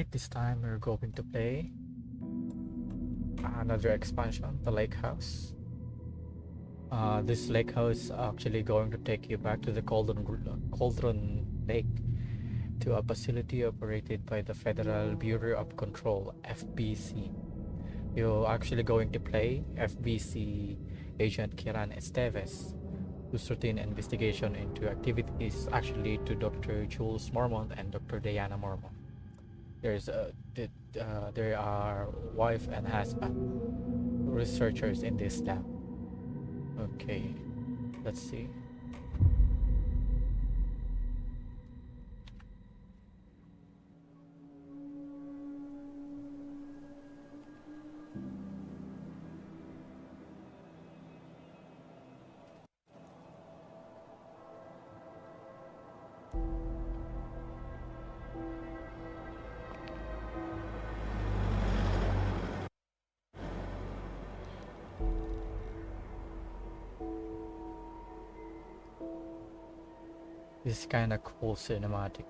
Alright, this time we're going to play another expansion, the lake house. This lake house is actually going to take you back to the Cauldron Lake, to a facility operated by the Federal Bureau of Control, FBC. You're actually going to play FBC agent Kieran Estz, whose routine investigation into activities actually to Dr. Jules Mormont and Dr. Diana Mormont. There are wife and husband researchers in this lab. Okay, let's see. This is kind of cool cinematic.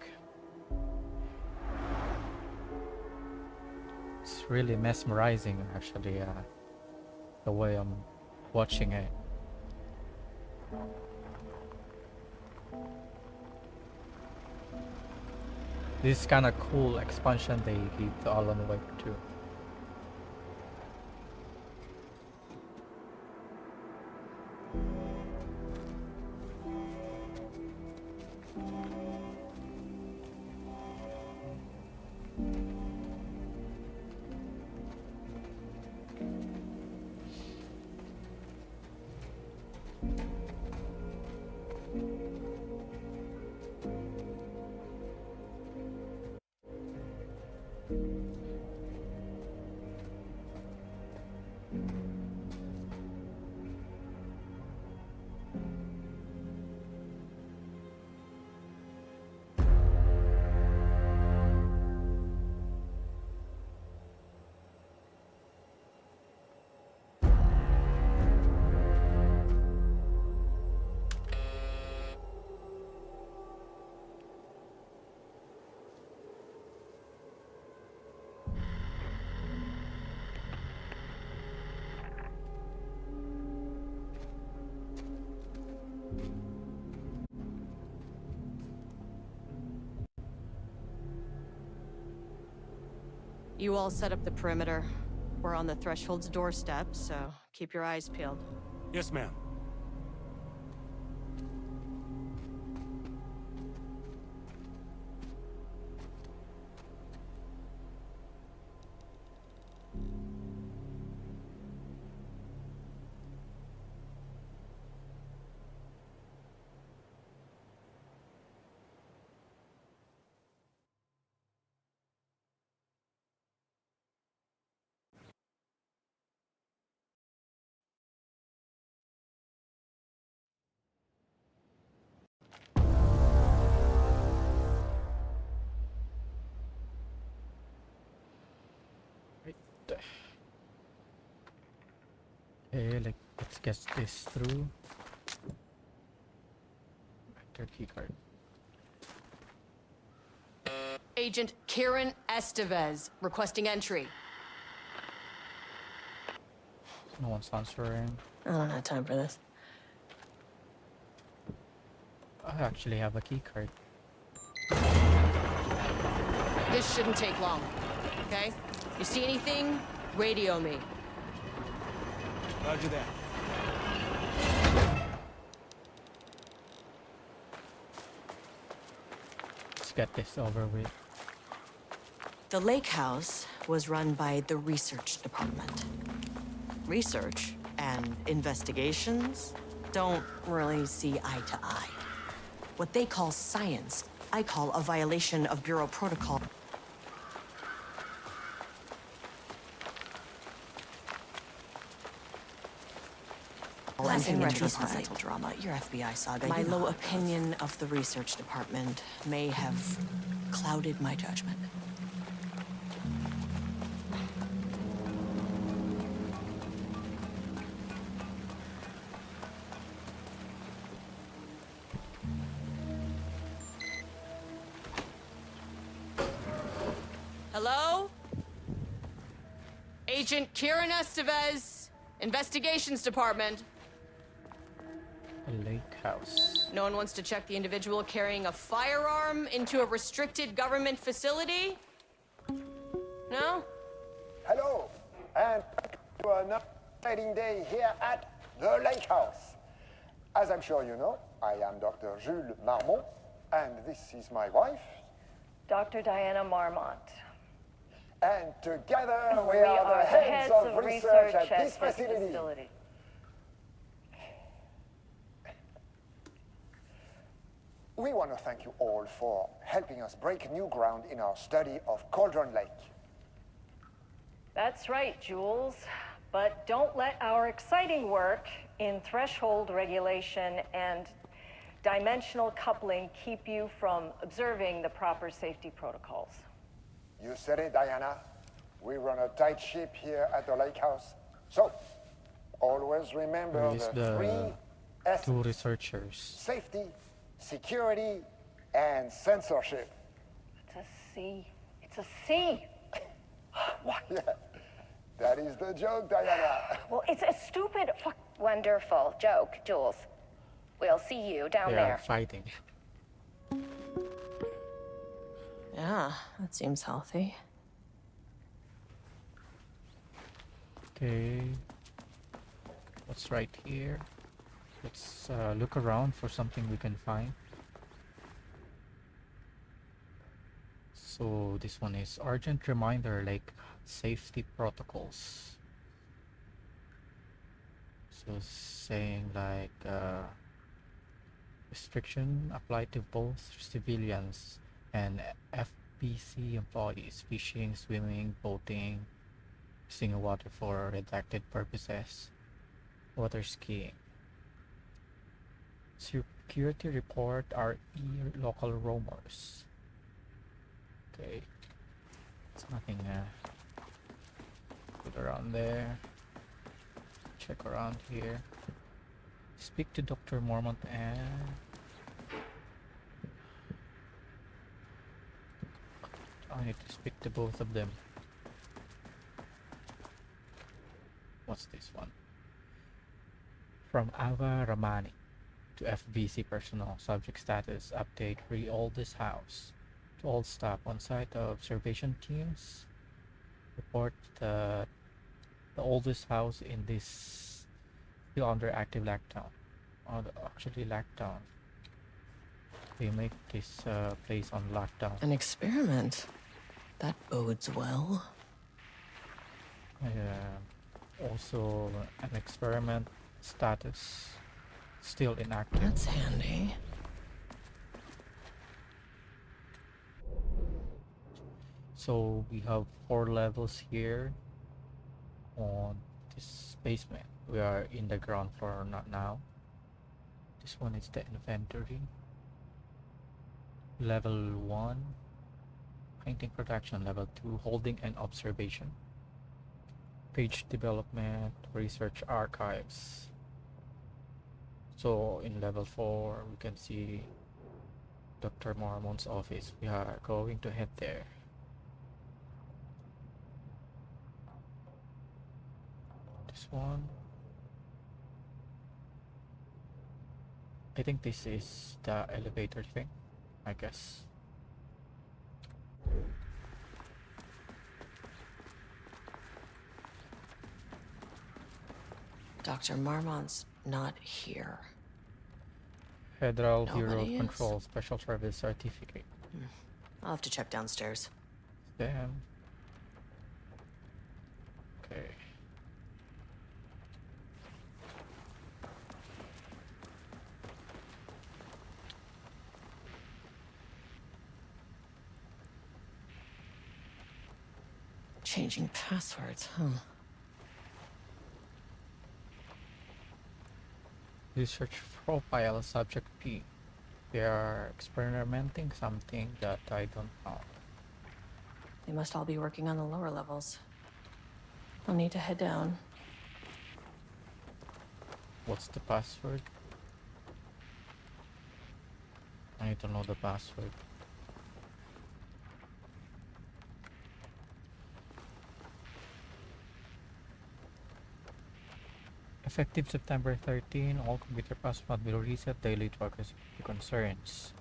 It's really mesmerizing, actually, the way I'm watching it. This is kind of cool expansion they give to Alan Wake too. You all set up the perimeter. We're on the threshold's doorstep, so keep your eyes peeled. Yes, ma'am. Okay, let's get this through. Enter keycard. Agent Kieran Estz requesting entry. No one's answering. I don't have time for this. I actually have a keycard. This shouldn't take long, okay? You see anything? Radio me. Roger that. Let's get this over with. The lake house was run by the research department. Research and investigations don't really see eye to eye. What they call science, I call a violation of Bureau protocol. Into societal drama, your FBI saga. My low opinion of the research department may have clouded my judgment. Hello? Agent Kieran Estz, Investigations Department. A lake house. No one wants to check the individual carrying a firearm into a restricted government facility? No? Hello, and to another exciting day here at the Lake House. As I'm sure you know, I am Dr. Jules Marmont, and this is my wife. Dr. Diana Marmont. And together we are the heads of research at this facility. We want to thank you all for helping us break new ground in our study of Cauldron Lake. That's right, Jules. But don't let our exciting work in threshold regulation and dimensional coupling keep you from observing the proper safety protocols. You said it, Diana. We run a tight ship here at the Lake House. So, always remember Where is the three the S's. two researchers? Safety, security, and censorship. It's a C. It's a C. What? Yeah, that is the joke, Diana. Well, it's a stupid fuck. Wonderful joke, Jules. We'll see you down They there. are fighting. Yeah, that seems healthy. Okay. What's right here? Let's look around for something we can find. So this one is urgent reminder, like safety protocols. So saying like restriction applied to both civilians and FBC employees, fishing, swimming, boating, using water for redacted purposes, water skiing. Security report RE local roamers. Okay, it's nothing good around there. Check around here. Speak to Dr. Marmont and I need to speak to both of them. What's this one? From Ava Ramani to FBC personnel. Subject status update. Oldest house. To all staff on site observation teams. Report the oldest house in this still under active lockdown. Actually lockdown. They make this place on lockdown. An experiment. That bodes well. Also an experiment status still inactive. That's handy. So we have 4 levels here on this basement. We are in the ground floor not now. This one is the inventory. Level 1 painting production. Level 2 holding and observation. Page development, research archives. So in level 4 we can see Dr. Marmont's office. We are going to head there. This one, I think this is the elevator thing, I guess. Dr. Marmont's not here. Federal Bureau of Nobody is? Control Special Service Certificate. I'll have to check downstairs. Damn. Okay. Changing passwords, huh? Research profile subject P. They are experimenting something that I don't know. They must all be working on the lower levels. I'll need to head down. What's the password? I need to know the password. Effective September 13, all computer password will reset daily to address concerns.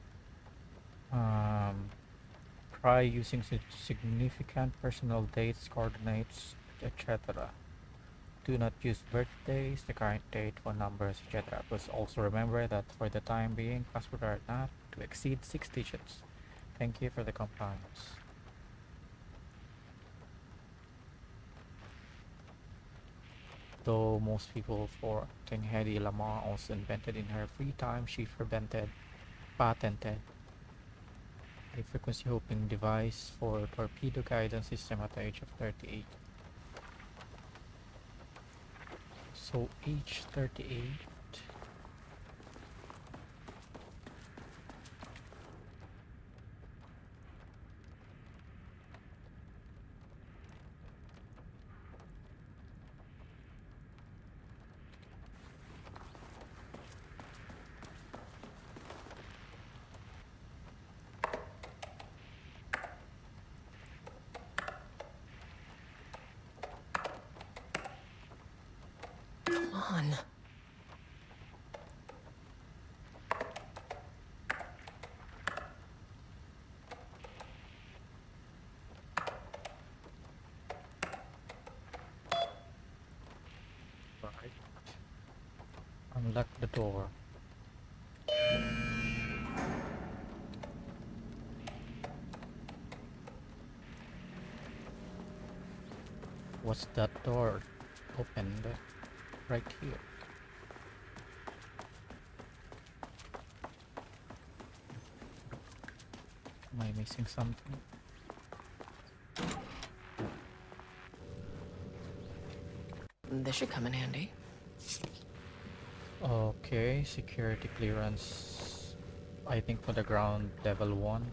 Try using significant personal dates, coordinates, etc. Do not use birthdays, the current date, phone numbers, etc. But also remember that for the time being, passwords are not to exceed 6 digits. Thank you for the compliance. Though most people for think Hedy Lamarr also invented in her free time, she patented a frequency hopping device for torpedo guidance system at the age of 38. So age 38. Come on. Right. Unlock the door. What's that door opened right here? Am I missing something? This should come in handy. Okay, security clearance. I think for the ground level 1.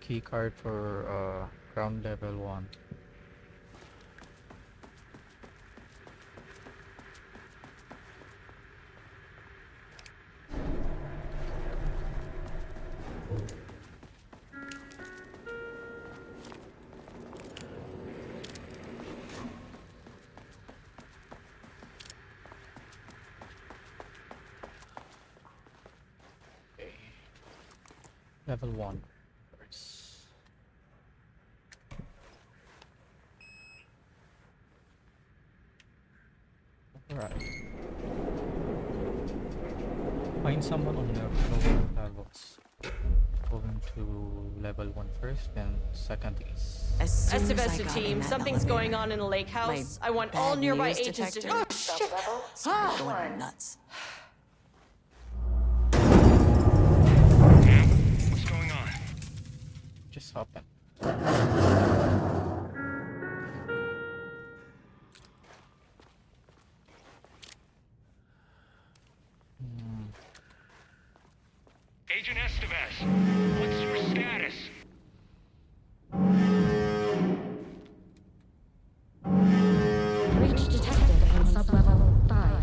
Key card for ground level 1. Okay. Level 1 first. Alright. Find someone on the lower levels. Going to level 1 first, then second is... As soon as I Estevez got team, in that something's going elevator, on in the lake house. my I want all bad nearby news agents to. detector Oh shit! started going nuts. What's going on? just happened. Agent Estevez, what's your status? Breach detected in sublevel 5.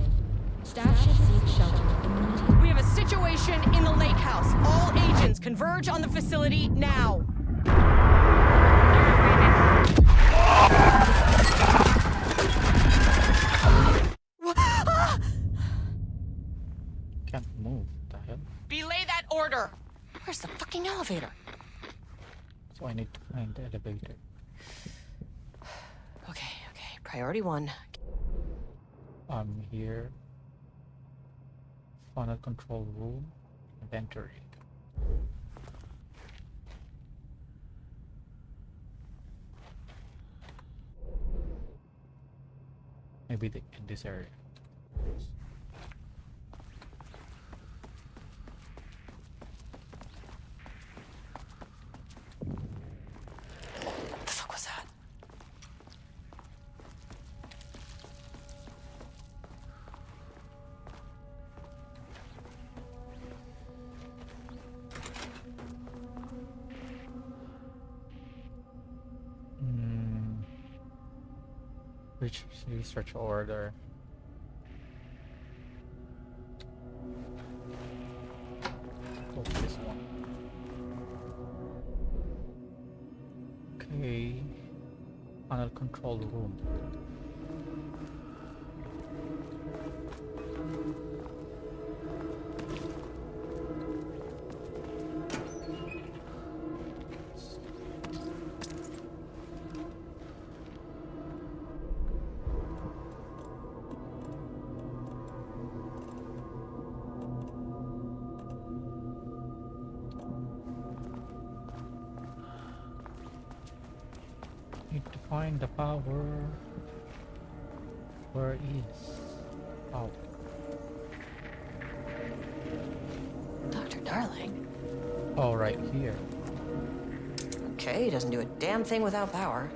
Staff should seek shelter immediately. We have a situation in the lake house. All agents converge on the facility now. Can't move. What the hell? Belay that order. Where's the fucking elevator? So I need to find the elevator. Okay. Priority 1. I'm here. Funnel control room. Inventory. Maybe in this area. What the fuck was that? Which research order? Panel control room. Need to find the power. Where is power? Dr. Darling. Oh, right here. Okay, he doesn't do a damn thing without power.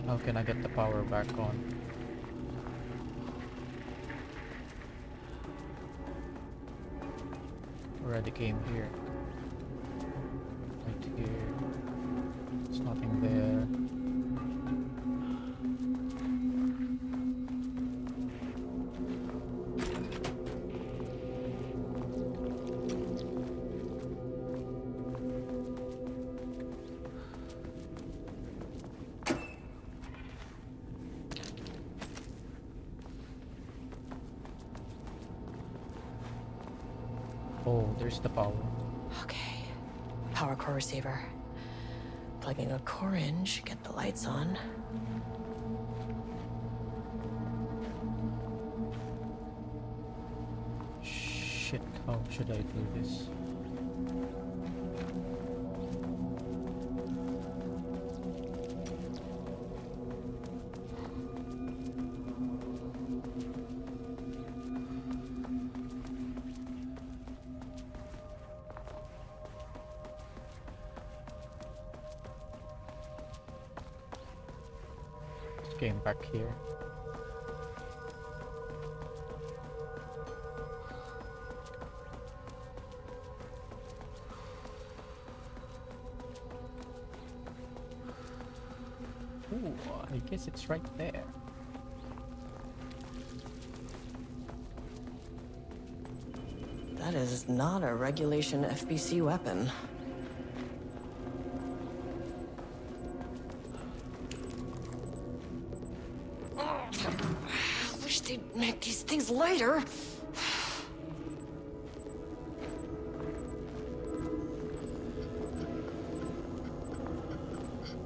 How can I get the power back on? Already came here. Right here. There's nothing there. Oh, there's the power. Okay. Power core receiver. Plugging a core in should get the lights on. Shit, how should I do this? Came back here. Ooh, I guess it's right there. That is not a regulation FBC weapon. I wish they'd make these things lighter.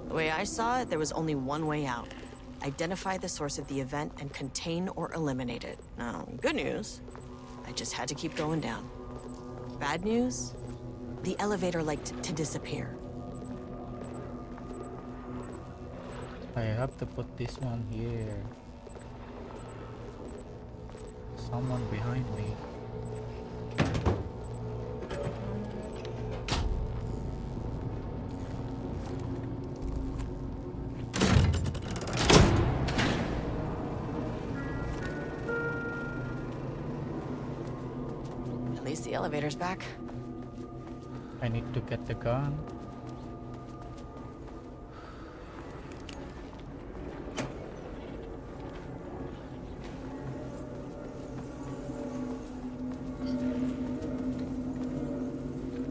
The way I saw it, there was only one way out. Identify the source of the event and contain or eliminate it. Now, good news, I just had to keep going down. Bad news, the elevator liked to disappear. I have to put this one here. Someone behind me. At least the elevator's back. I need to get the gun.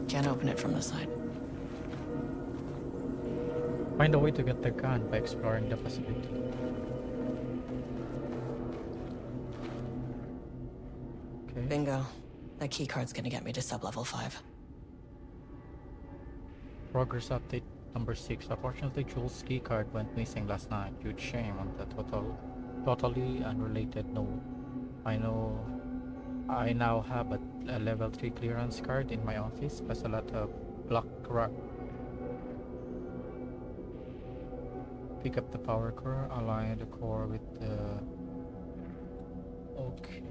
Can't open it from the side. Find a way to get the gun by exploring the facility. Okay. Bingo. That key card's gonna get me to sub-level 5. Progress update number 6. Unfortunately, Jules' key card went missing last night. Huge shame on the totally unrelated note. I now have a level 3 clearance card in my office, plus a lot of block rock. Pick up the power core, align the core with the... Okay.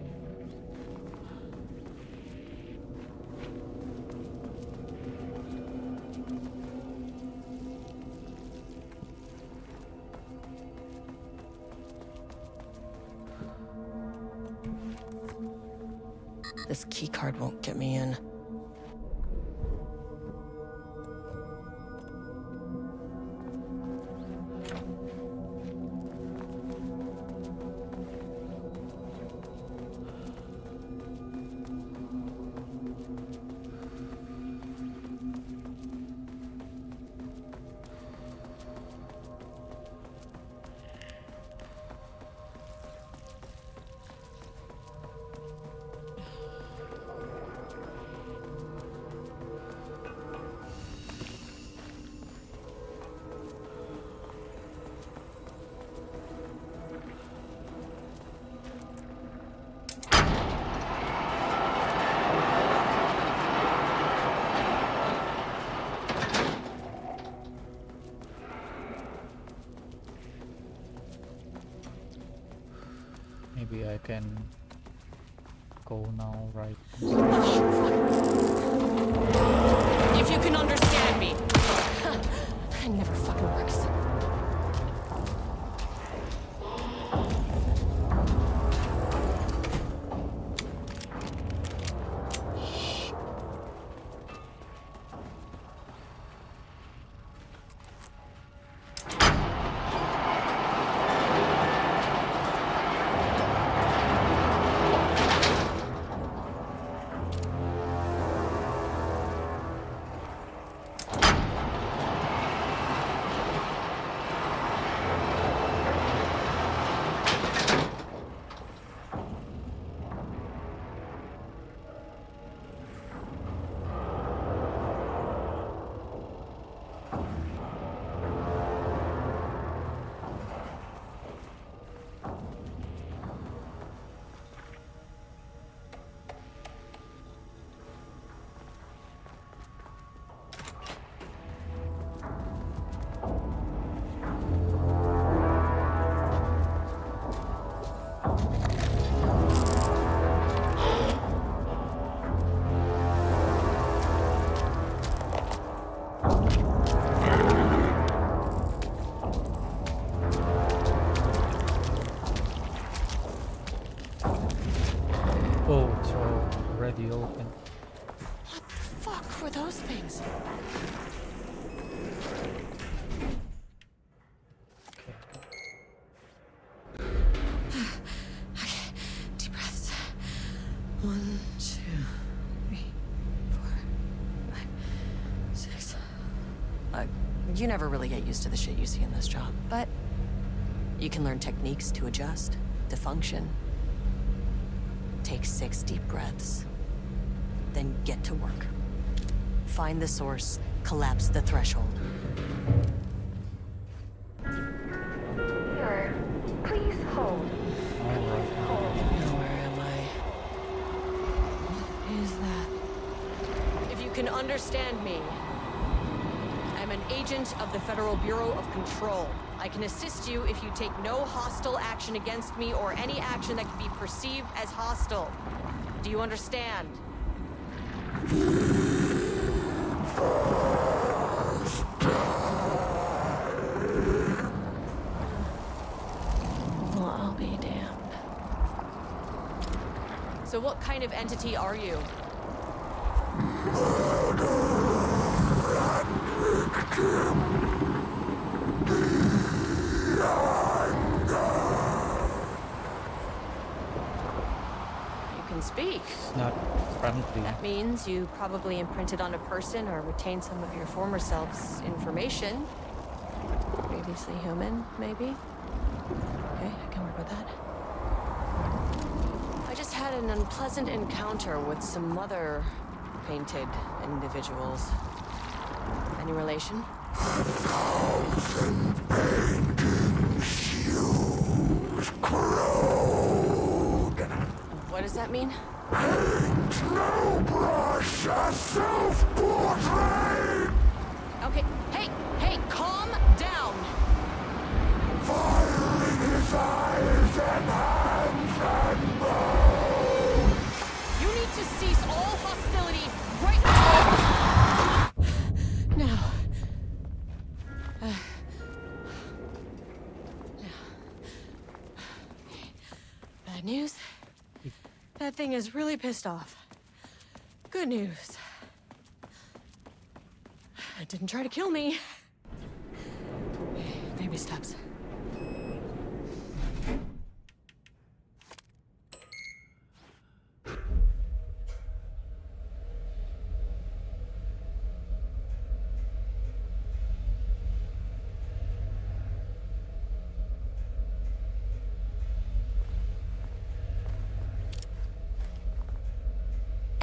This key card won't get me in. Maybe I can go now, right? If you can understand me. It never fucking works. Oh, it's already open. What the fuck were those things? Okay, deep breaths. 1, 2, 3, 4, 5, 6. Look, you never really get used to the shit you see in this job, but you can learn techniques to adjust, to function. Take 6 deep breaths, then get to work. Find the source, collapse the threshold. Sir, please hold. Alright. Now, where am I? What is that? If you can understand me, I'm an agent of the Federal Bureau of Control. I can assist you if you take no hostile action against me or any action that can be perceived as hostile. Do you understand? Well, I'll be damned. So what kind of entity are you? You can speak. It's not friendly. That means you probably imprinted on a person or retained some of your former self's information. Previously human, maybe? Okay, I can work with that. I just had an unpleasant encounter with some other painted individuals. Any relation? What does that mean? Okay, hey, calm down! You need to cease all hostility right now! Bad news? That thing is really pissed off. Good news. It didn't try to kill me. Baby steps.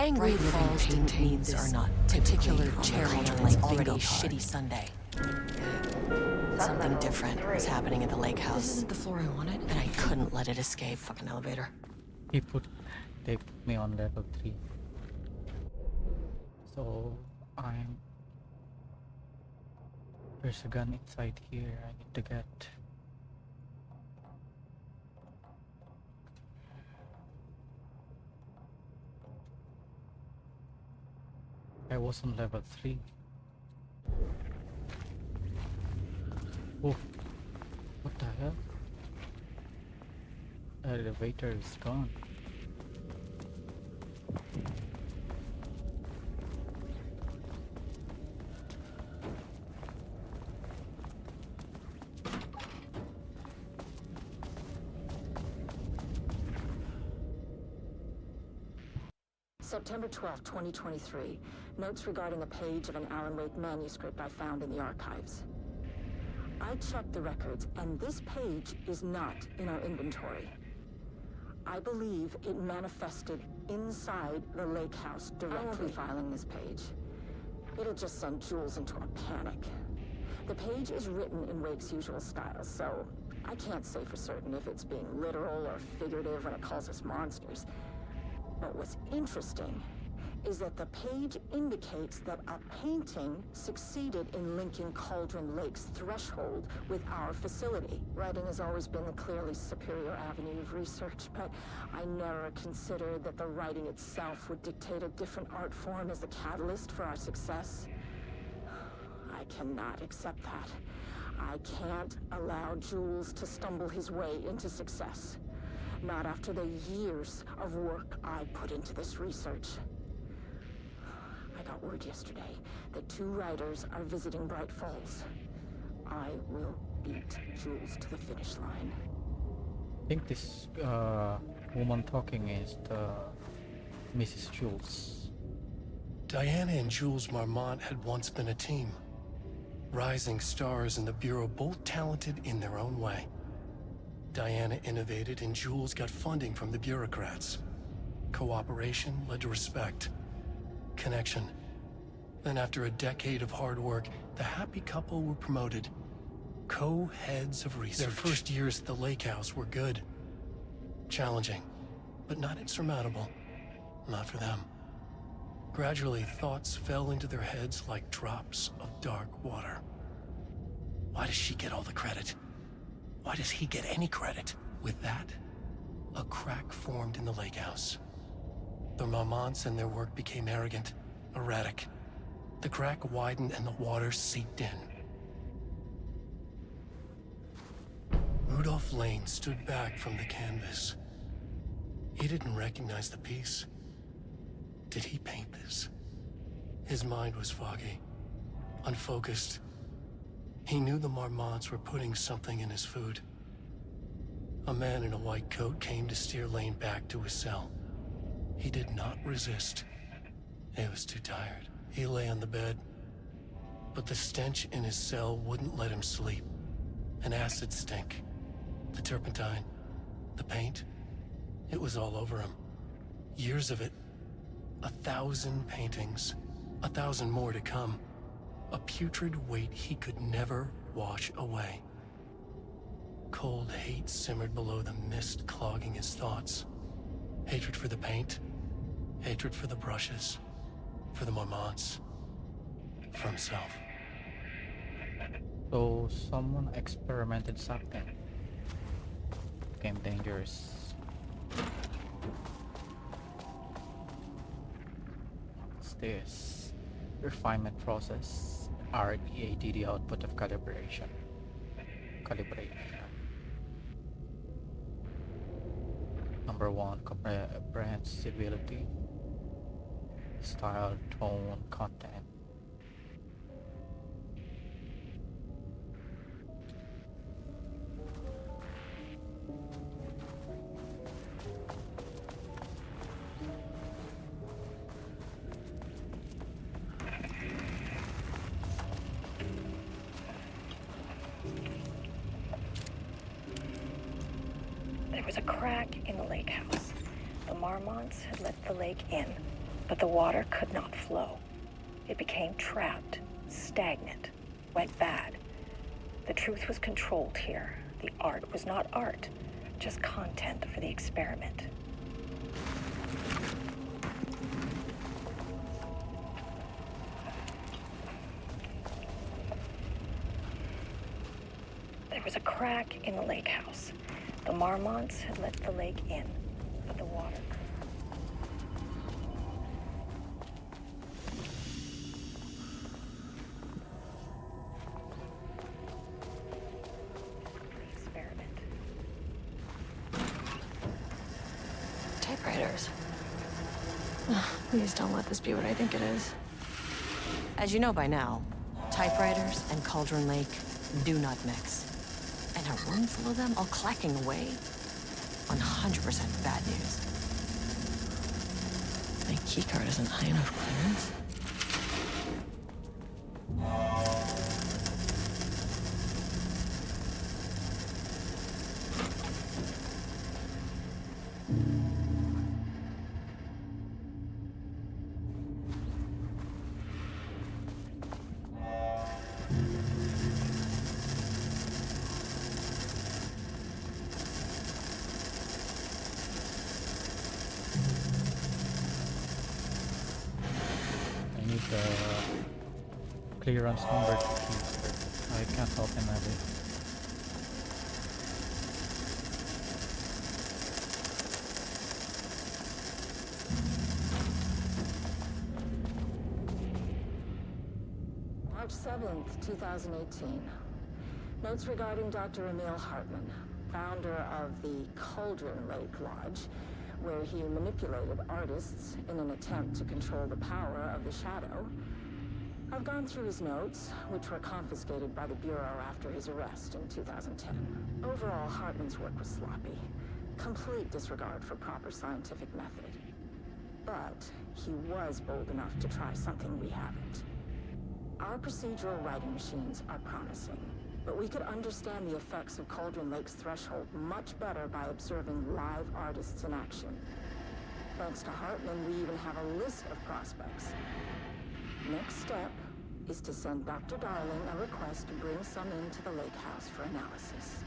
Angry Falls paintings are not particular cherry on an already shitty Sunday. Something different was happening at the lake house. This isn't the floor I wanted, and I couldn't let it escape. Fucking elevator. They put me on level 3. So there's a gun inside here I need to get. I was on level 3. Oh, what the hell? The elevator is gone. September 12, 2023. Notes regarding a page of an Alan Wake manuscript I found in the archives. I checked the records, and this page is not in our inventory. I believe it manifested inside the lake house directly. Filing this page. It'll just send Jules into a panic. The page is written in Wake's usual style, so I can't say for certain if it's being literal or figurative when it calls us monsters. But what's interesting is that the page indicates that a painting succeeded in linking Cauldron Lake's threshold with our facility. Writing has always been the clearly superior avenue of research, but I never considered that the writing itself would dictate a different art form as the catalyst for our success. I cannot accept that. I can't allow Jules to stumble his way into success. Not after the years of work I put into this research. I got word yesterday that 2 writers are visiting Bright Falls. I will beat Jules to the finish line. I think this woman talking is the Mrs. Jules. Diana and Jules Marmont had once been a team. Rising stars in the Bureau, both talented in their own way. Diana innovated and Jules got funding from the bureaucrats. Cooperation led to respect. Connection. Then after a decade of hard work, the happy couple were promoted. Co-heads of research. Their first years at the lake house were good. Challenging, but not insurmountable. Not for them. Gradually, thoughts fell into their heads like drops of dark water. Why does she get all the credit? Why does he get any credit? With that, a crack formed in the lake house. The Marmonts and their work became arrogant, erratic. The crack widened and the water seeped in. Rudolph Lane stood back from the canvas. He didn't recognize the piece. Did he paint this? His mind was foggy, unfocused. He knew the Marmonts were putting something in his food. A man in a white coat came to steer Lane back to his cell. He did not resist. He was too tired. He lay on the bed, but the stench in his cell wouldn't let him sleep. An acid stink. The turpentine. The paint. It was all over him. Years of it. 1,000 paintings. 1,000 more to come. A putrid weight he could never wash away. Cold hate simmered below the mist clogging his thoughts. Hatred for the paint. Hatred for the brushes. For the Marmonts. For himself. So someone experimented something. Became dangerous. What's this? Refinement process. READ, the output of calibration. Number 1, comprehensibility. Style, tone, content. There was a crack in the lake house. The Marmonts had let the lake in, but the water could not flow. It became trapped, stagnant, went bad. The truth was controlled here. The art was not art, just content for the experiment. There was a crack in the lake house. The Marmonts had let the lake in, but the water... Typewriters. Please don't let this be what I think it is. As you know by now, typewriters and Cauldron Lake do not mix. And a room full of them all clacking away? 100% bad news. My keycard isn't high enough clearance. Clearance number 2. I can't open that. March 7th, 2018. Notes regarding Dr. Emil Hartman, founder of the Cauldron Lake Lodge, where he manipulated artists in an attempt to control the power of the shadow. I've gone through his notes, which were confiscated by the Bureau after his arrest in 2010. Overall, Hartman's work was sloppy. Complete disregard for proper scientific method. But he was bold enough to try something we haven't. Our procedural writing machines are promising, but we could understand the effects of Cauldron Lake's threshold much better by observing live artists in action. Thanks to Hartman, we even have a list of prospects. Next step is to send Dr. Darling a request to bring some into the lake house for analysis.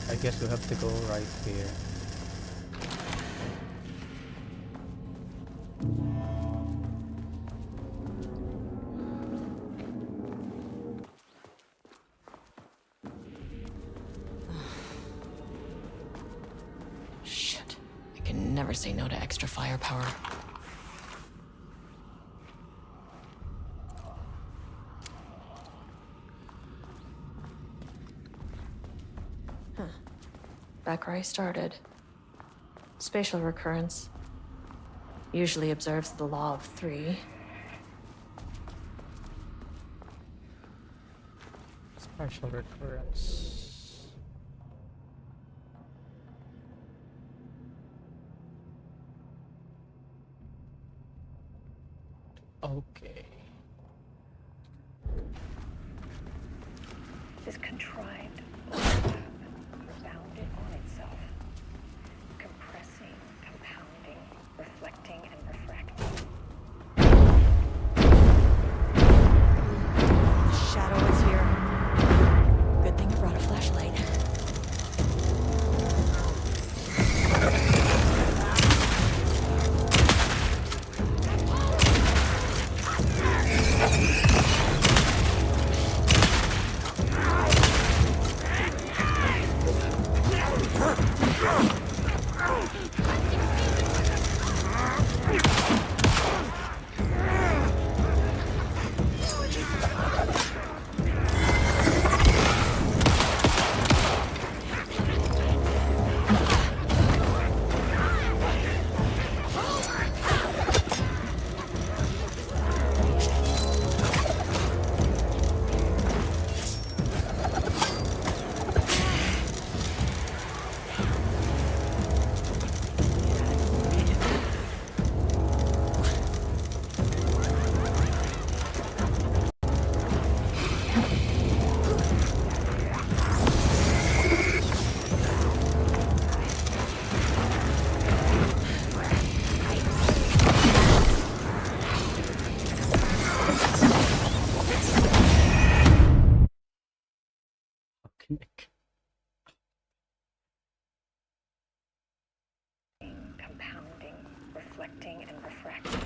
I guess we have to go right here. Shit. I can never say no to extra firepower. Back where I started. Spatial recurrence. Usually observes the law of 3. Spatial recurrence. Okay. This contrived rebounded on itself, compressing, compounding, reflecting, and refracting. The shadow is here. Good thing I brought a flashlight. Compounding, reflecting, and refracting.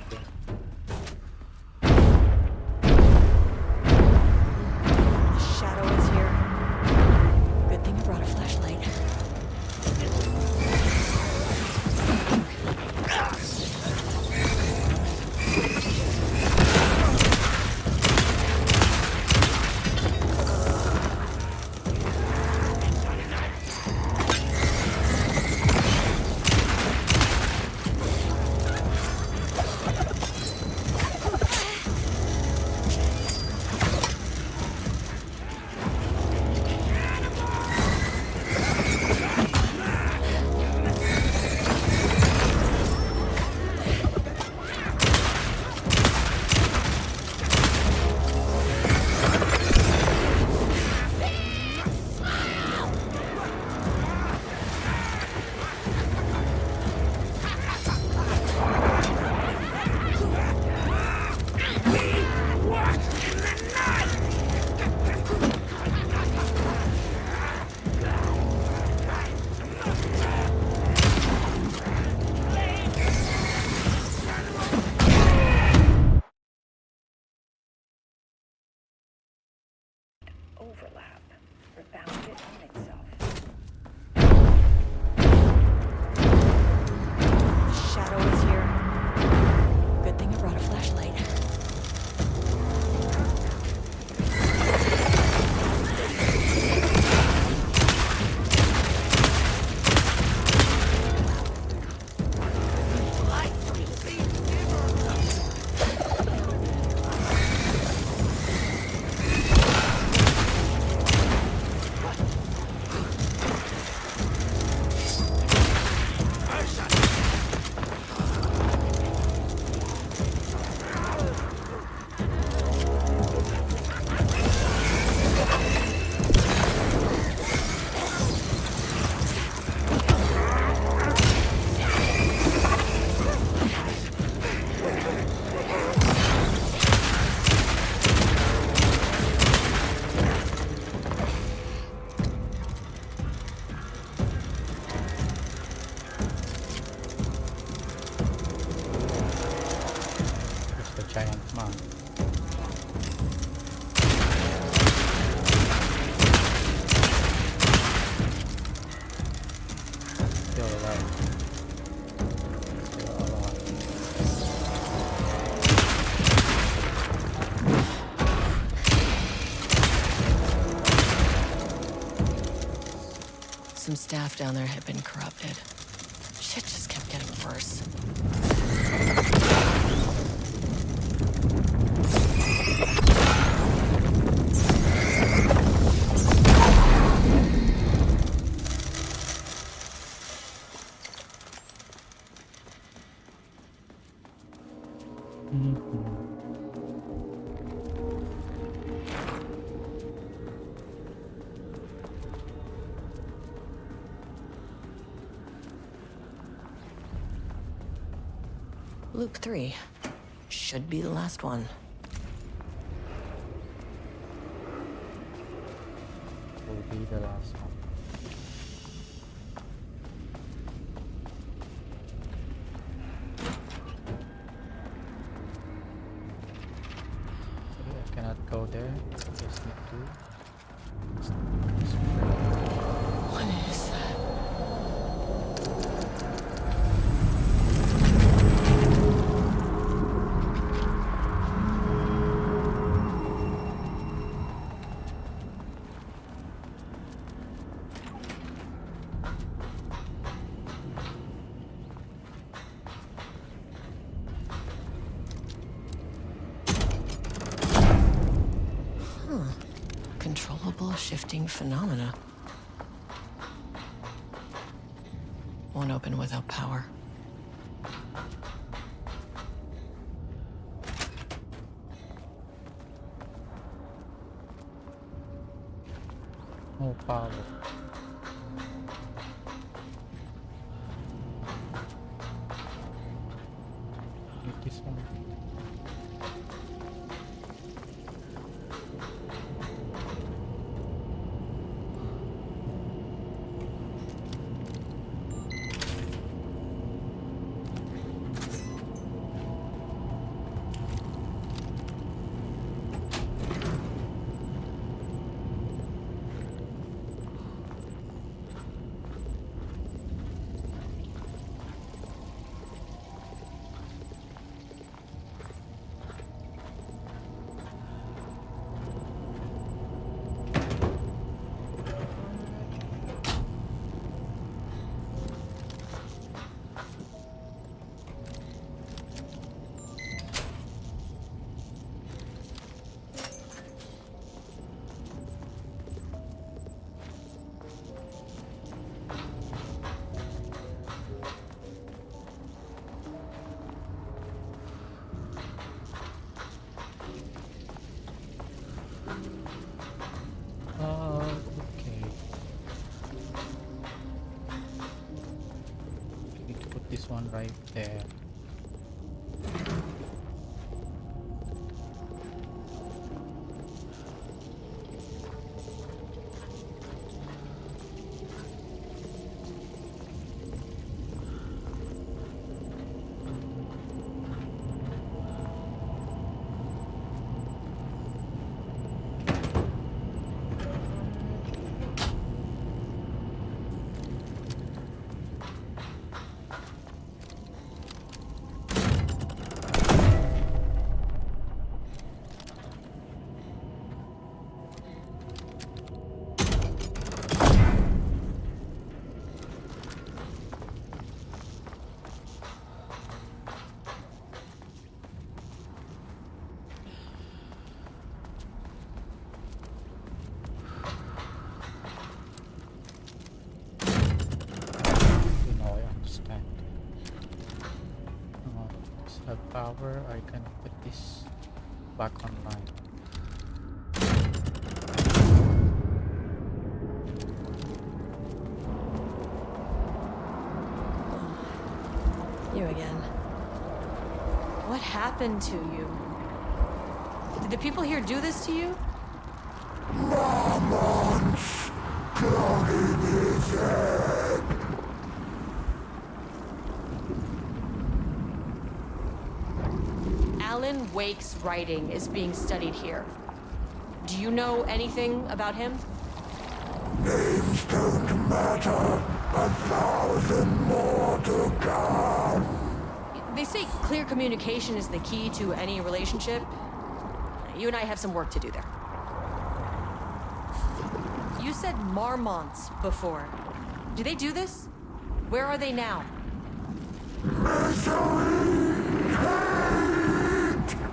The shadow is here. Good thing I brought a flashlight. Some staff down there had been corrupted. Shit just kept getting worse. Loop 3. Should be the last one. Will be the last one. Okay, I cannot go there. Just need to. What is that? Controllable shifting phenomena. Won't open without power. No power. Need this one. Okay. Need to put this one right there. Power, I can put this back online. You again. What happened to you? Did the people here do this to you? Alan Wake's writing is being studied here. Do you know anything about him? Names don't matter. 1,000 more to come. They say clear communication is the key to any relationship. You and I have some work to do there. You said Marmonts before. Do they do this? Where are they now?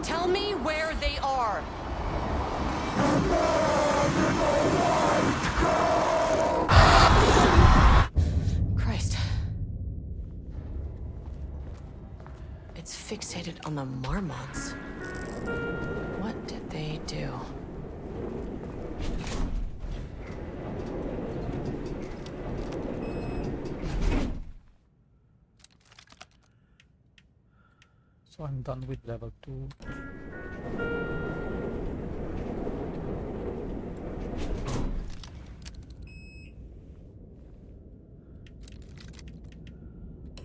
Tell me where they are. Christ. It's fixated on the marmots. What did they do? So I'm done with level 2.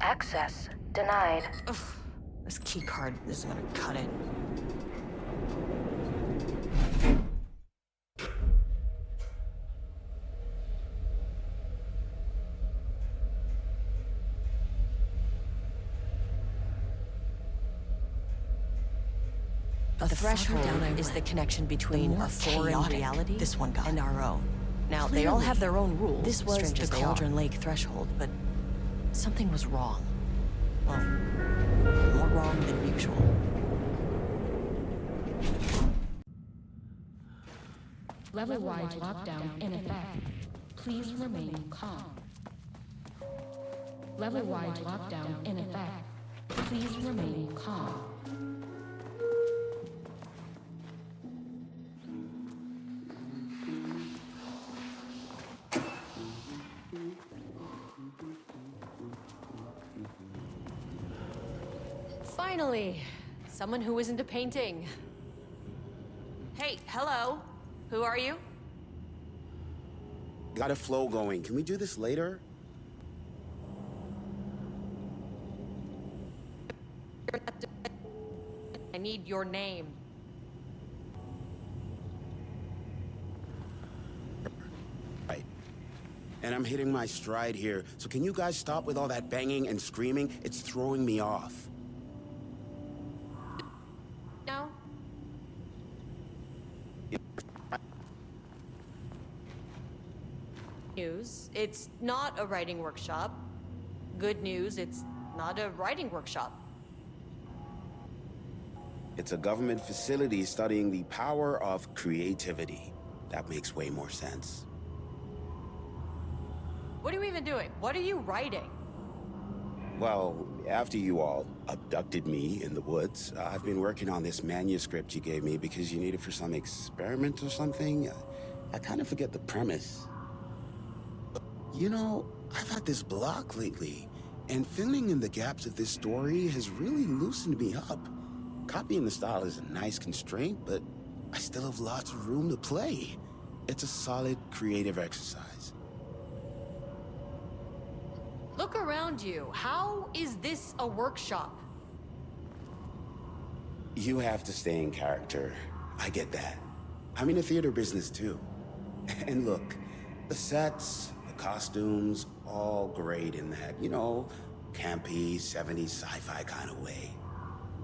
Access denied. Ugh, this key card isn't gonna cut it. The threshold is the connection between a foreign reality this one got and our own. Now, they all have their own rules. This was the Cauldron Lake threshold, but something was wrong. Well, more wrong than usual. Level-wide lockdown in effect. Please remain calm. Level-wide lockdown in effect. Please remain calm. Finally, someone who isn't a painting. Hey, hello. Who are you? Got a flow going. Can we do this later? I need your name. Right. And I'm hitting my stride here, so can you guys stop with all that banging and screaming? It's throwing me off. No? News, it's not a writing workshop. Good news, it's not a writing workshop. It's a government facility studying the power of creativity. That makes way more sense. What are you even doing? What are you writing? Well, after you all abducted me in the woods, I've been working on this manuscript you gave me because you need it for some experiment or something. I kind of forget the premise. You know, I've had this block lately, and filling in the gaps of this story has really loosened me up. Copying the style is a nice constraint, but I still have lots of room to play. It's a solid creative exercise. Look around you. How is this a workshop? You have to stay in character. I get that. I'm in the theater business too. And look, the sets, the costumes, all great in that, you know, campy, 70s sci-fi kind of way.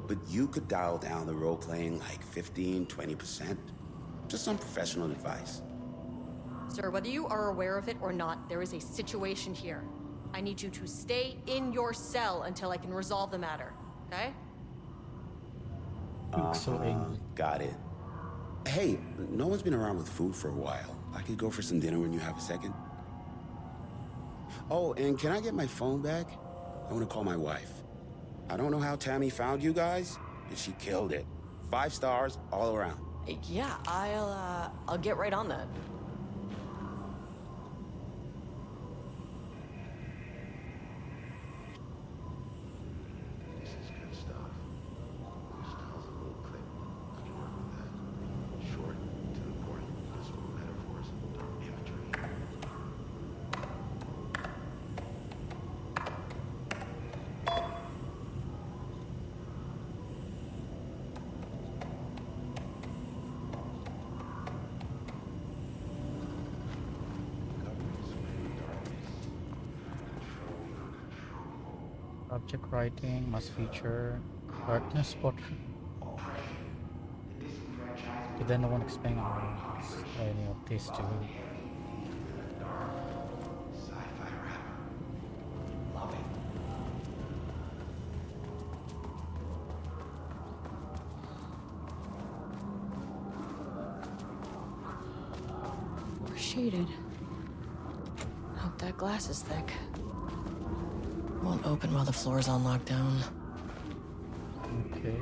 But you could dial down the role-playing like 15, 20%. Just some professional advice. Sir, whether you are aware of it or not, there is a situation here. I need you to stay in your cell until I can resolve the matter, okay? So angry. Got it. Hey, no one's been around with food for a while. I could go for some dinner when you have a second. Oh, and can I get my phone back? I want to call my wife. I don't know how Tammy found you guys, but she killed it. 5 stars all around. Yeah, I'll get right on that. This is good stuff. This tells a little clip. I can work with that. Short, to the point, useful metaphors, imagery. Object writing must feature darkness portrait. Did then no one explain any of these to me? Sci-fi rap shaded. Hope that glass is thick. Won't open while the floor's on lockdown. Okay.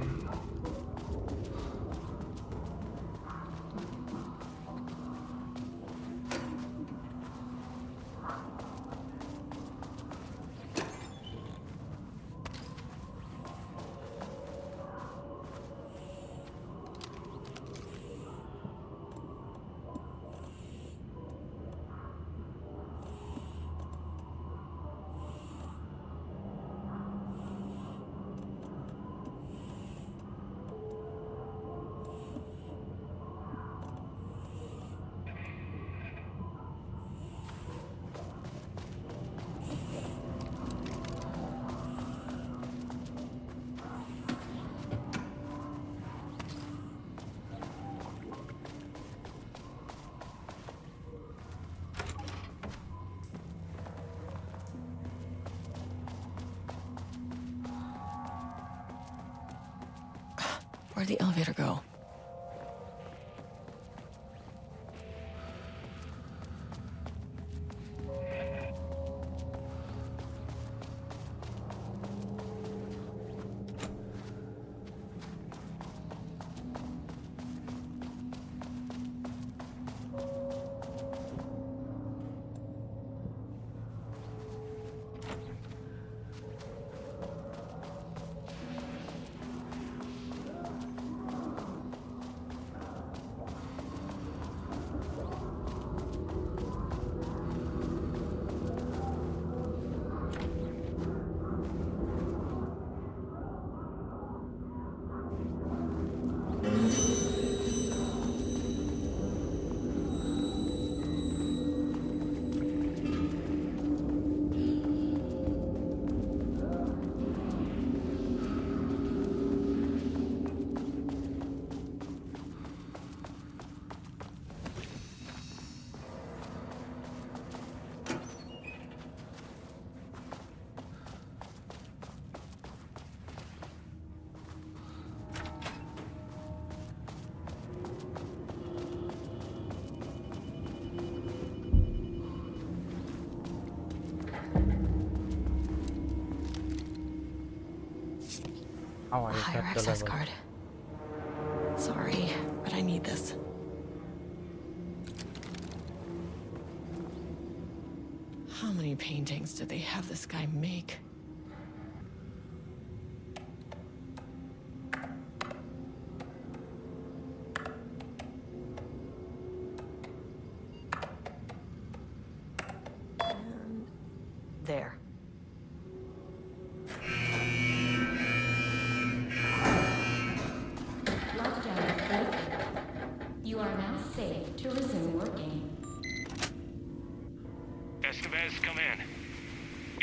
Where'd the elevator go? How I Higher got the access level. card. Sorry, but I need this. How many paintings did they have this guy make? And there. Lockdown lifted. You are now safe to resume working. Estevez, come in.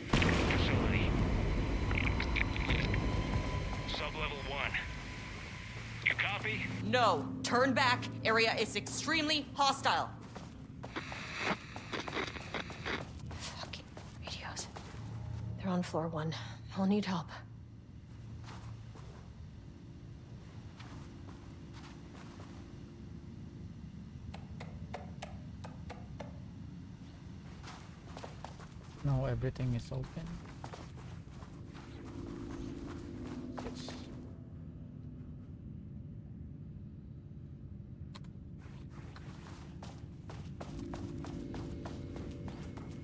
Facility. Sub-level 1. You copy? No, turn back. Area is extremely hostile. Fucking radios. They're on floor 1. I'll need help. Now everything is open. Yes.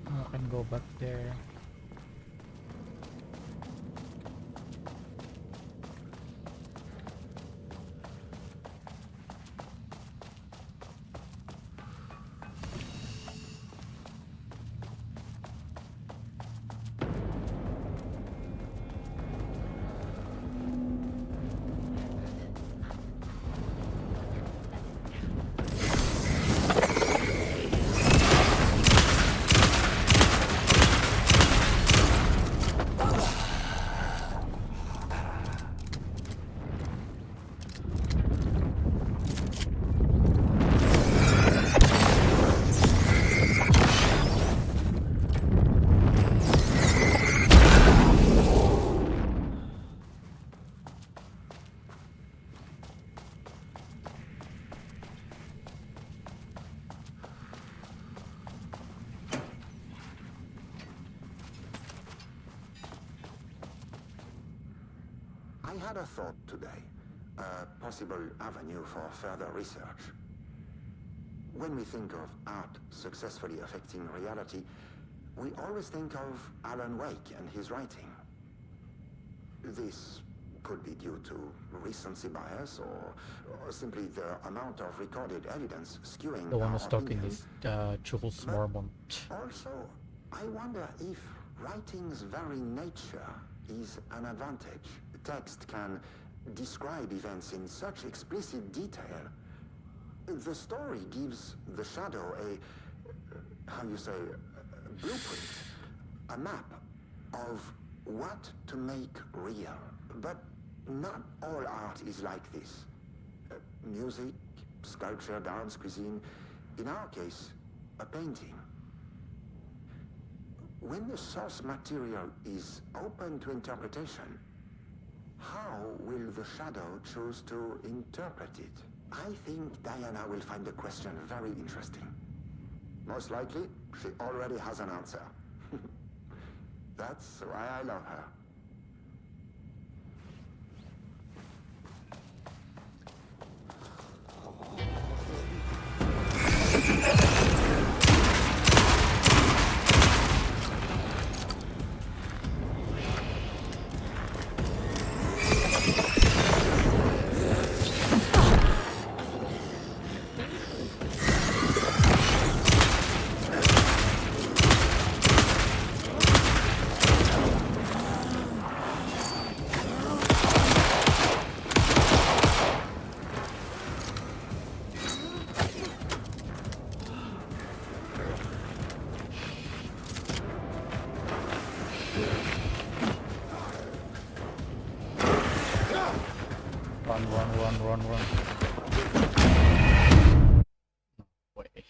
I can go back there. I had a thought today, a possible avenue for further research. When we think of art successfully affecting reality, we always think of Alan Wake and his writing. This could be due to recency bias or simply the amount of recorded evidence skewing The one our who's talking opinions. is Jules Marmont. Also, I wonder if writing's very nature is an advantage. Text can describe events in such explicit detail. The story gives the shadow a, how you say, a blueprint, a map of what to make real. But not all art is like this. Music, sculpture, dance, cuisine, in our case, a painting. When the source material is open to interpretation, how will the shadow choose to interpret it? I think Diana will find the question very interesting. Most likely, she already has an answer. That's why I love her. Run. Way.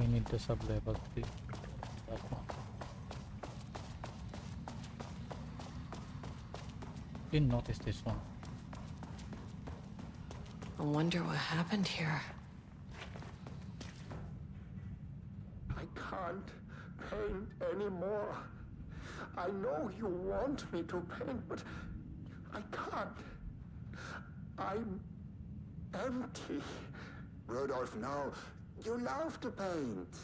We need to sub-level 3. That one. Didn't notice this one. I wonder what happened here. I can't paint anymore. I know you want me to paint, but I can't. I'm empty. Rudolph, no. You love to paint.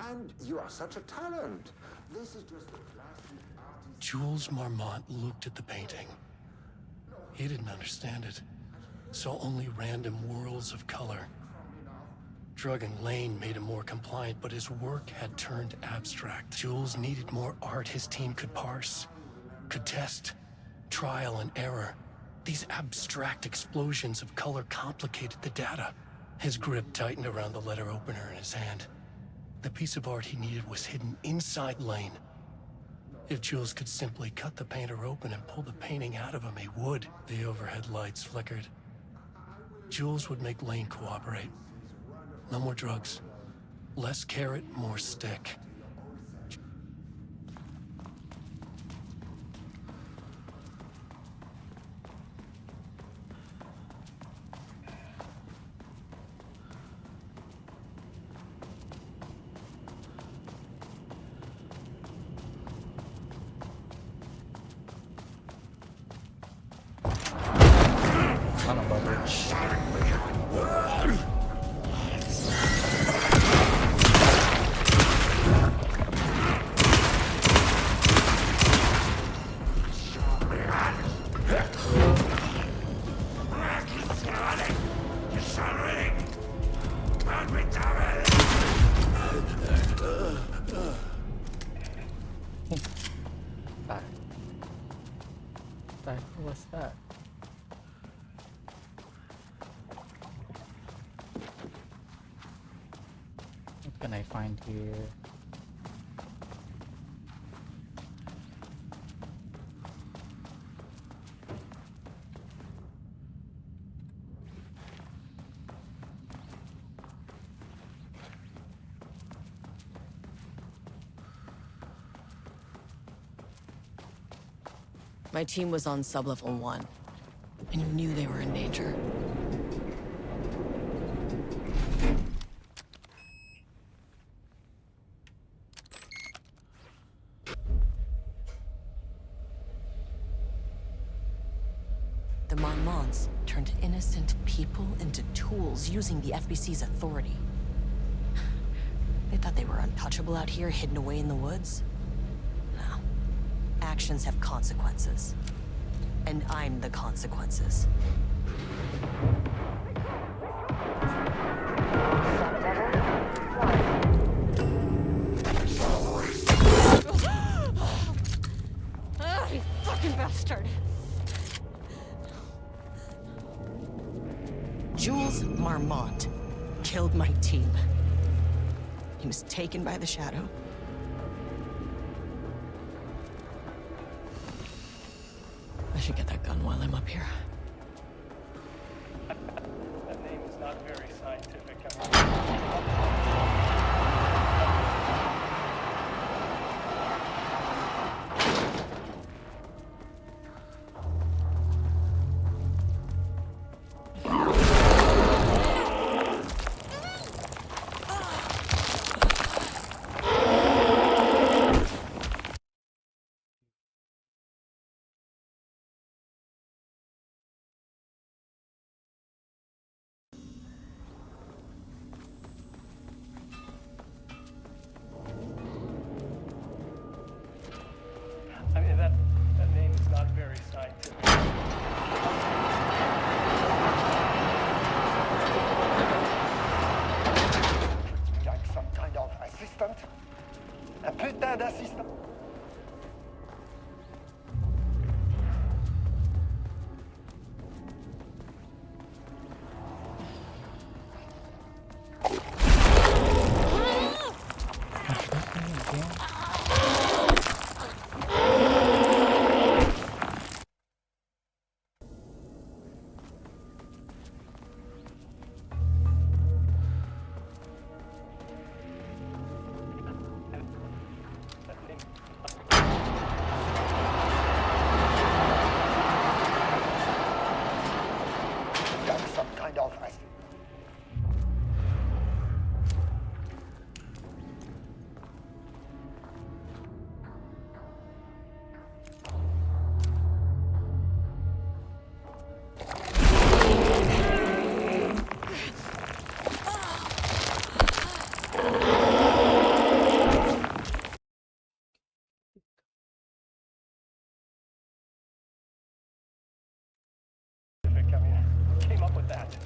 And you are such a talent. This is just a classic artist. Jules Marmont looked at the painting. He didn't understand it. Saw only random whirls of color. Drug and Lane made him more compliant, but his work had turned abstract. Jules needed more art his team could parse, could test, trial and error. These abstract explosions of color complicated the data. His grip tightened around the letter opener in his hand. The piece of art he needed was hidden inside Lane. If Jules could simply cut the painter open and pull the painting out of him, he would. The overhead lights flickered. Jules would make Lane cooperate. No more drugs. Less carrot, more stick. Son of a bitch. What's that? What can I find here? My team was on sublevel 1. I knew they were in danger. The Marmonts turned innocent people into tools using the FBC's authority. They thought they were untouchable out here, hidden away in the woods. No. Actions have consequences. And I'm the consequences. You fucking bastard! Jules Marmont killed my team. He was taken by the Shadow. I should get that gun while I'm up here. That name is not very scientific. that.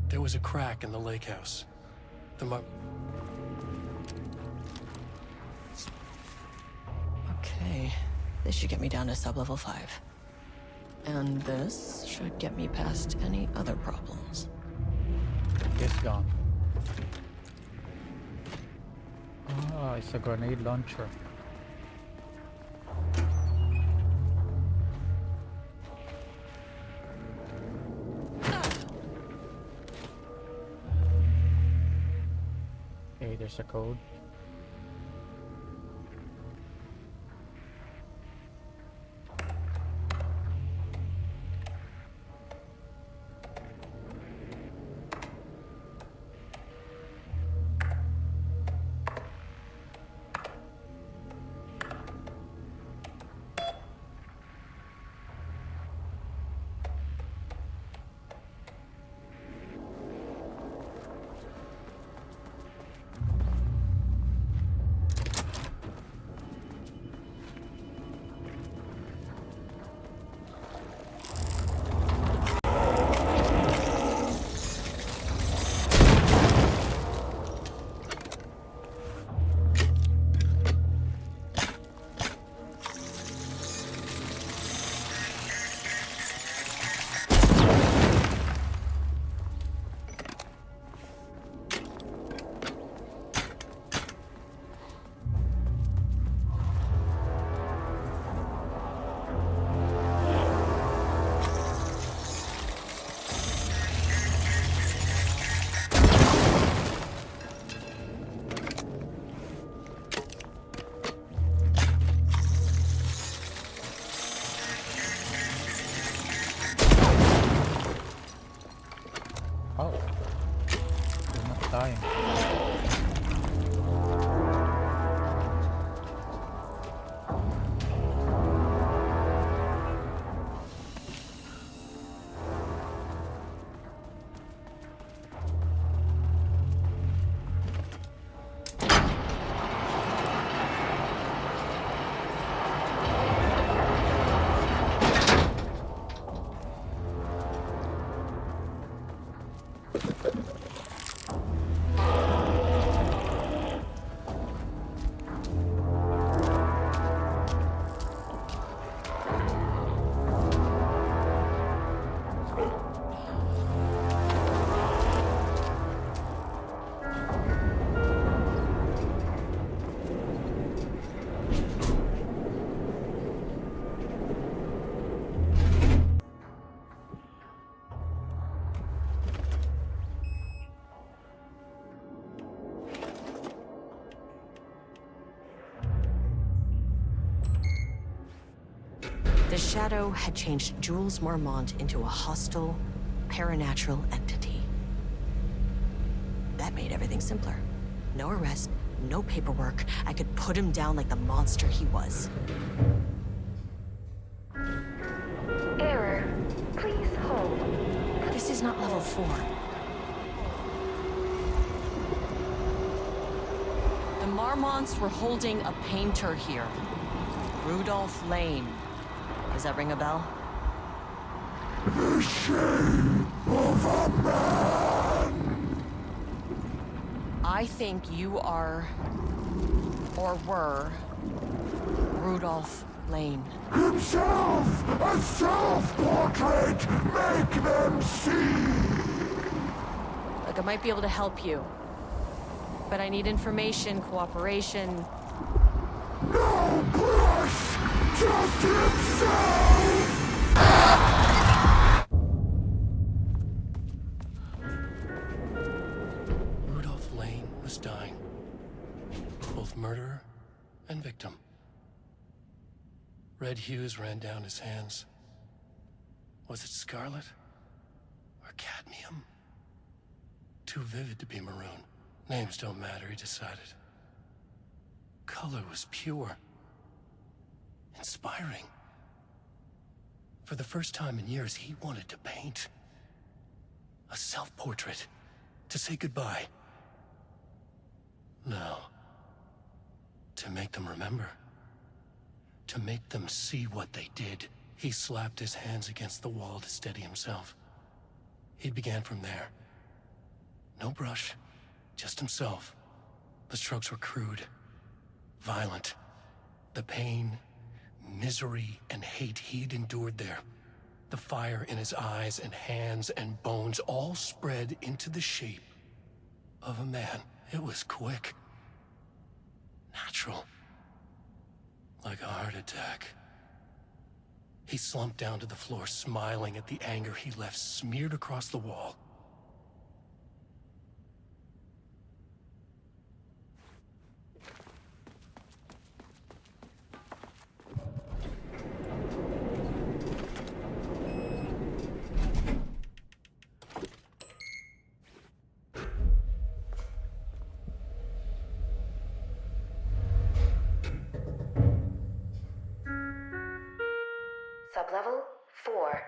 There was a crack in the lake house. Okay, this should get me down to sub-level 5. And this should get me past any other problems. It's gone. Ah, it's a grenade launcher. Okay, there's a code. Oh, he's not dying. The Shadow had changed Jules Marmont into a hostile, paranatural entity. That made everything simpler. No arrest, no paperwork. I could put him down like the monster he was. Error. Please hold. This is not level 4. The Marmonts were holding a painter here. Rudolph Lane. Does that ring a bell? The shame of a man! I think you are, or were, Rudolph Lane. Himself! A self-portrait! Make them see! Look, I might be able to help you. But I need information, cooperation. No brush! Just himself! Rudolph Lane was dying. Both murderer and victim. Red hues ran down his hands. Was it scarlet? Or cadmium? Too vivid to be maroon. Names don't matter, he decided. Color was pure. Inspiring. For the first time in years, he wanted to paint. A self-portrait. To say goodbye. No. To make them remember. To make them see what they did. He slapped his hands against the wall to steady himself. He began from there. No brush. Just himself. The strokes were crude. Violent. The pain, misery, and hate he'd endured there. The fire in his eyes and hands and bones all spread into the shape of a man. It was quick. Natural. Like a heart attack. He slumped down to the floor, smiling at the anger he left smeared across the wall. Sublevel 4.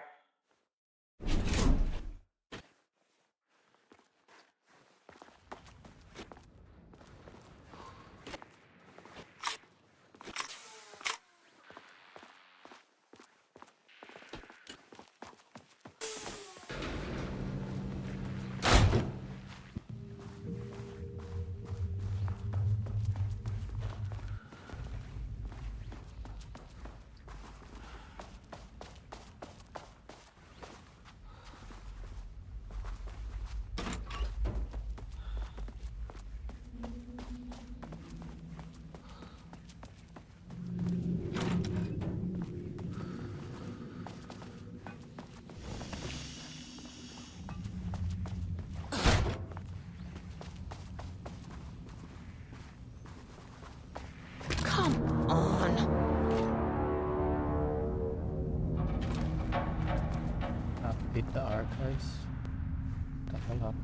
Come on. Beat the archives. The hell up.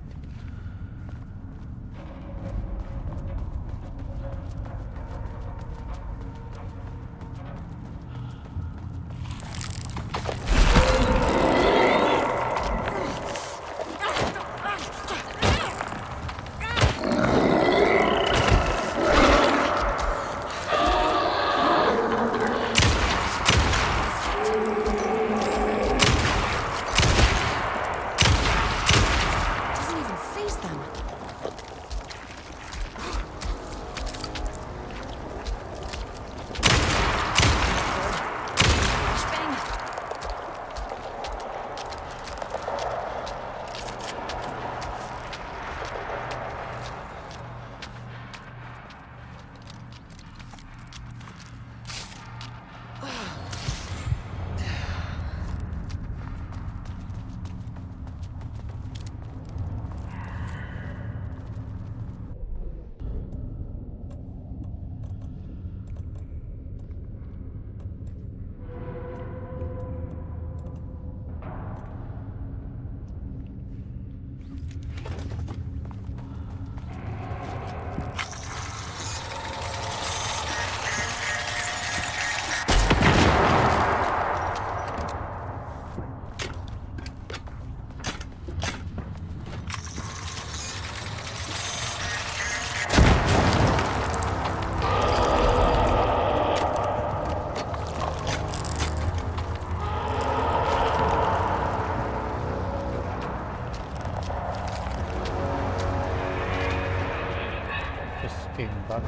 Doesn't even fucking bug.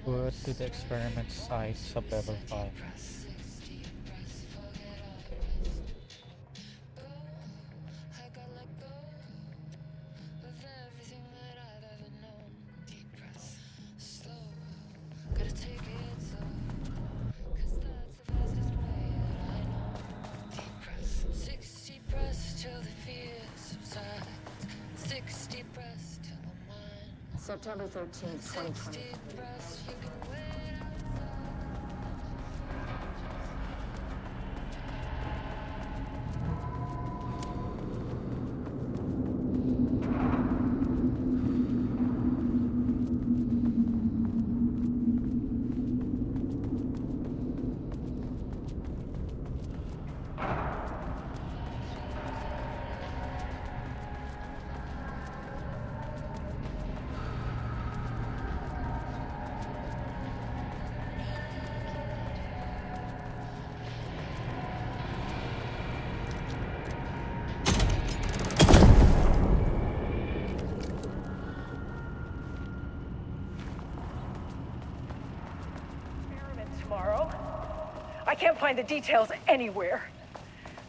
Go to the experiment site, sub-level 5. September 13th, 2020. I can't find the details anywhere.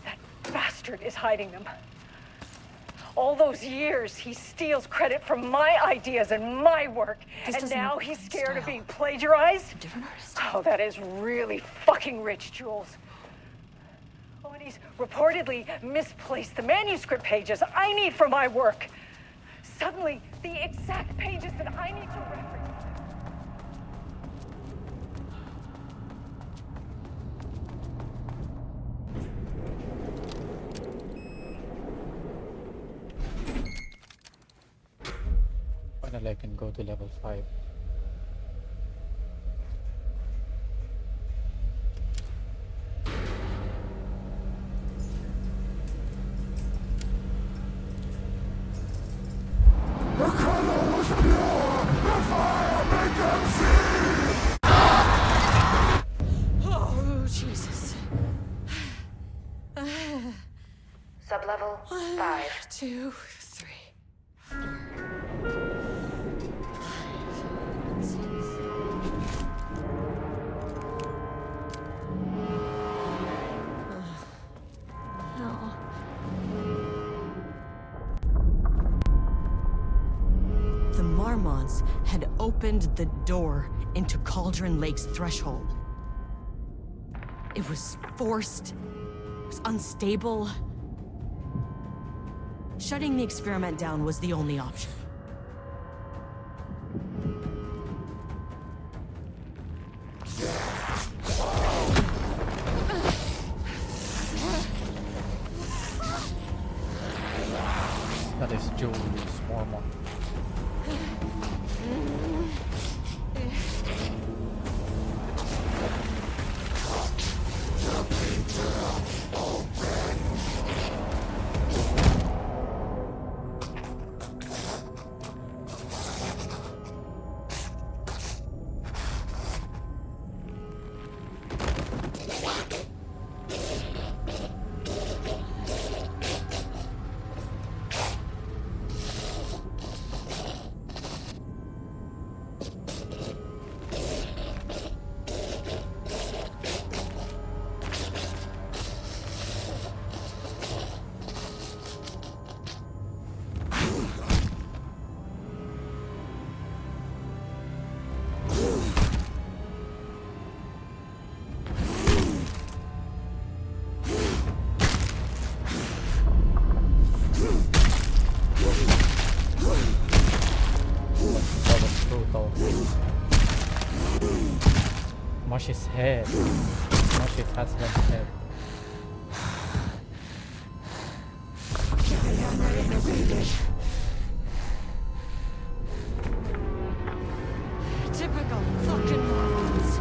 That bastard is hiding them. All those years, he steals credit from my ideas and my work, and now he's scared of being plagiarized? Oh, that is really fucking rich, Jules. Oh, and he's reportedly misplaced the manuscript pages I need for my work. Suddenly, the exact pages that I need to reference. Finally, I can go to level 5. The color was pure, the level 5. 2, 3. The Marmonts had opened the door into Cauldron Lake's threshold. It was forced, it was unstable. Shutting the experiment down was the only option. That is Jules Mormon. Mush his head. Mush his husband's head. Typical fucking Mormons.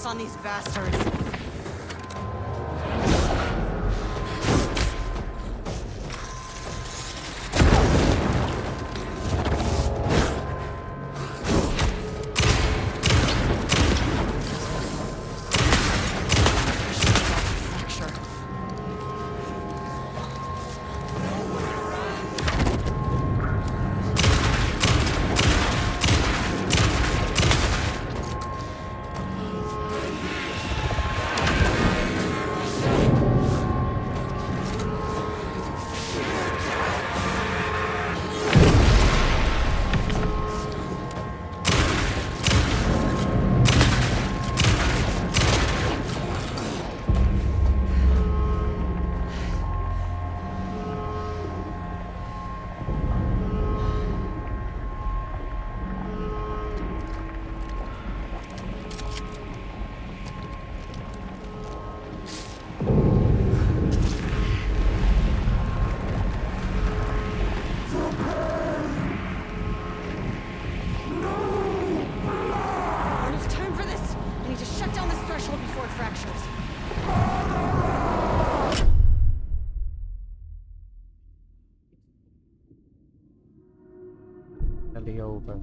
On these bastards. finally over.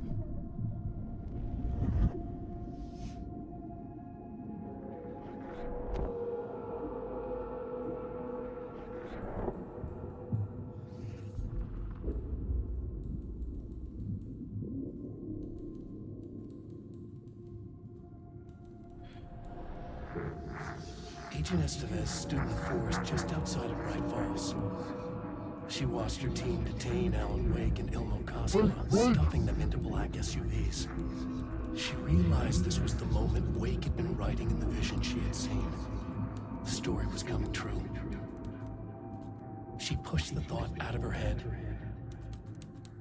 Agent Estevez stood in the forest just outside of Bright Falls. She watched her team detain Alan Wake and Ilmo Costa, stuffing them into black SUVs. She realized this was the moment Wake had been writing in the vision she had seen. The story was coming true. She pushed the thought out of her head.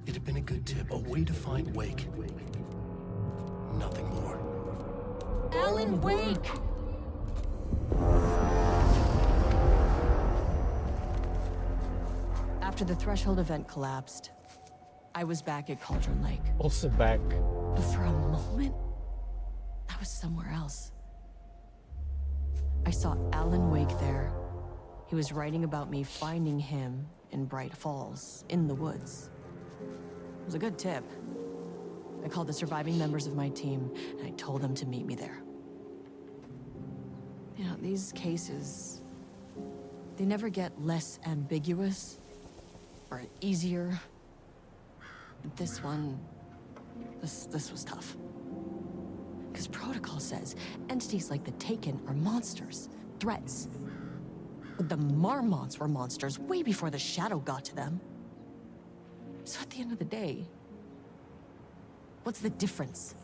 It had been a good tip, a way to find Wake. Nothing more. Alan Wake! After the Threshold event collapsed, I was back at Cauldron Lake. Also back. But for a moment, I was somewhere else. I saw Alan Wake there. He was writing about me finding him in Bright Falls, in the woods. It was a good tip. I called the surviving members of my team, and I told them to meet me there. You know, these cases, they never get less ambiguous or easier. But this one, this was tough. Because protocol says entities like the Taken are monsters, threats. But the Marmots were monsters way before the Shadow got to them. So at the end of the day, what's the difference?